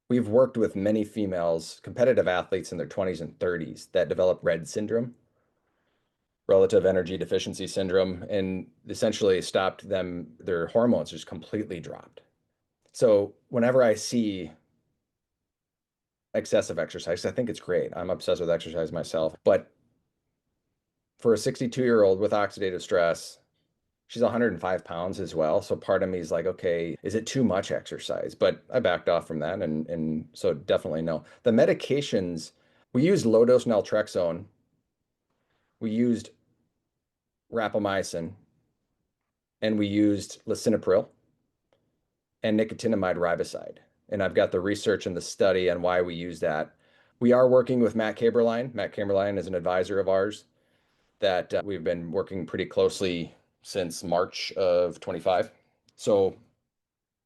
we've worked with many females, competitive athletes in their 20s and 30s that develop RED syndrome, relative energy deficiency syndrome, and essentially stopped them, their hormones just completely dropped. So whenever I see excessive exercise, I think it's great. I'm obsessed with exercise myself, but for a 62-year-old with oxidative stress, she's 105 pounds as well. So part of me is like, okay, is it too much exercise? But I backed off from that. And so definitely no. The medications, we used low dose naltrexone. We used rapamycin and we used lisinopril and nicotinamide riboside. And I've got the research and the study on why we use that. We are working with Matt Caberline. Matt Caberline is an advisor of ours that we've been working pretty closely since March of 25. So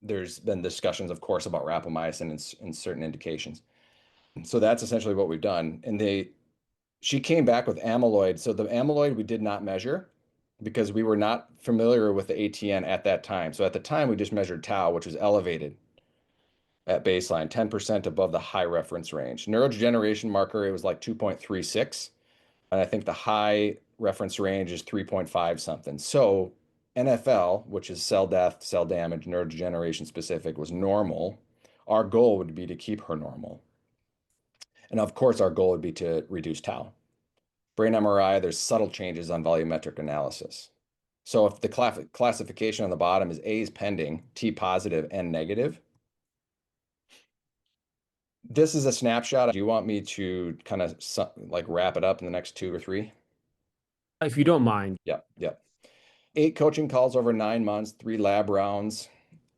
there's been discussions, of course, about rapamycin in certain indications. So that's essentially what we've done. And she came back with amyloid. So the amyloid we did not measure because we were not familiar with the ATN at that time. So at the time, we just measured tau, which was elevated at baseline, 10% above the high reference range. Neurodegeneration marker, it was like 2.36. And I think the high reference range is 3.5 something. So NFL, which is cell death, cell damage, neurodegeneration specific, was normal. Our goal would be to keep her normal. And of course, our goal would be to reduce tau. Brain MRI, there's subtle changes on volumetric analysis. So if the classification on the bottom is A is pending, T positive and negative, this is a snapshot. Do you want me to kind of like wrap it up in the next two or three? If you don't mind. Yep, yep. 8 coaching calls over 9 months, 3 lab rounds,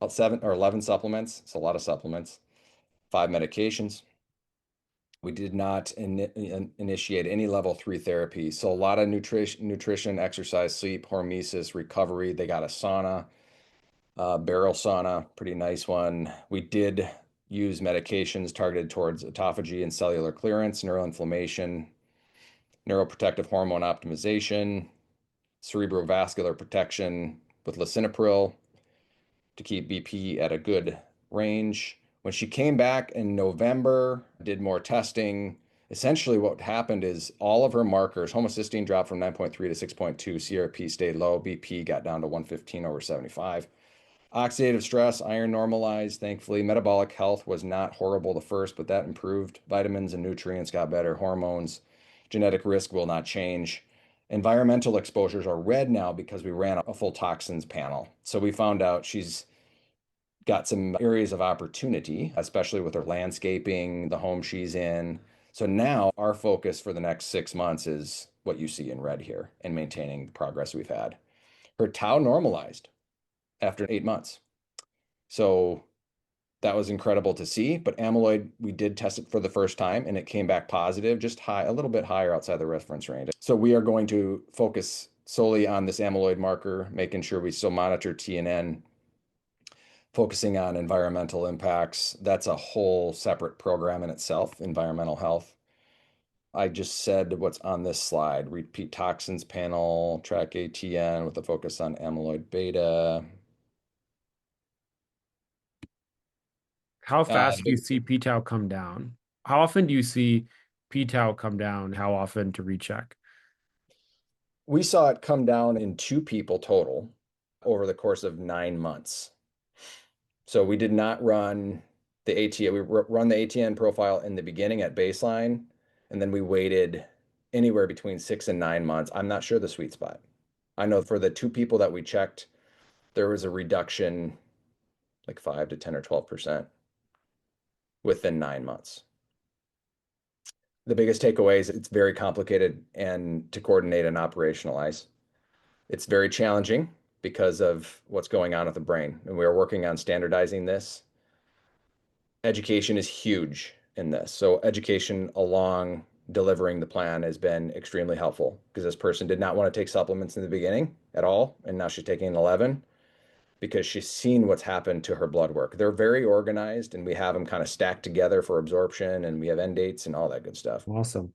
7 or 11 supplements. It's a lot of supplements. 5 medications. We did not initiate any level 3 therapy. So a lot of nutrition, exercise, sleep, hormesis, recovery. They got a sauna, barrel sauna, pretty nice one. We did use medications targeted towards autophagy and cellular clearance, neuroinflammation, neuroprotective hormone optimization, cerebrovascular protection with lisinopril to keep BP at a good range. When she came back in November, did more testing. Essentially, what happened is all of her markers, homocysteine dropped from 9.3 to 6.2, CRP stayed low, BP got down to 115 over 75. Oxidative stress, iron normalized, thankfully. Metabolic health was not horrible the first, but that improved. Vitamins and nutrients got better. Hormones, genetic risk will not change. Environmental exposures are red now because we ran a full toxins panel. So we found out she's got some areas of opportunity, especially with her landscaping, the home she's in. So now our focus for the next 6 months is what you see in red here and maintaining the progress we've had. Her tau normalized after 8 months. So that was incredible to see. But amyloid, we did test it for the first time and it came back positive, just high, a little bit higher outside the reference range. So we are going to focus solely on this amyloid marker, making sure we still monitor TNN, focusing on environmental impacts. That's a whole separate program in itself, environmental health. I just said what's on this slide, repeat toxins panel, track ATN with a focus on amyloid beta. How fast do you Big, see p-tau come down? How often do you see p-tau come down? How often to recheck? we saw it come down in 2 people total over the course of 9 months. So we did not run the ATN. We run the ATN profile in the beginning at baseline, and then we waited anywhere between 6 and 9 months. I'm not sure the sweet spot. I know for the 2 people that we checked, there was a reduction like 5 to 10 or 12% within 9 months. The biggest takeaway is it's very complicated and to coordinate and operationalize. It's very challenging because of what's going on with the brain. And we are working on standardizing this. Education is huge in this. So education along delivering the plan has been extremely helpful because this person did not want to take supplements in the beginning at all. And now she's taking 11 because she's seen what's happened to her blood work. They're very organized and we have them kind of stacked together for absorption and we have end dates and all that good stuff. Awesome.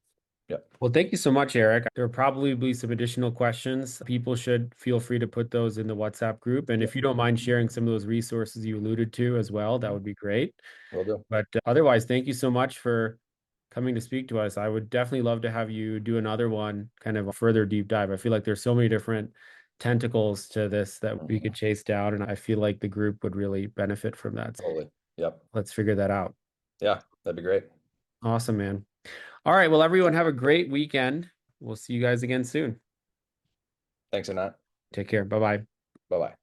Yep. Well, thank you so much, Eric. There will probably be some additional questions. People should feel free to put those in the WhatsApp group. And Yep. if you don't mind sharing some of those resources you alluded to as well, that would be great. Will do. But otherwise, thank you so much for coming to speak to us. I would definitely love to have you do another one, kind of a further deep dive. I feel like there's so many different tentacles to this that we Mhm. could chase down, and I feel like the group would really benefit from that. Totally. Yep. Let's figure that out. Yeah, that'd be great. Awesome, man. All right. Well, everyone, have a great weekend. We'll see you guys again soon. Thanks, Anat. Take care. Bye bye. Bye bye.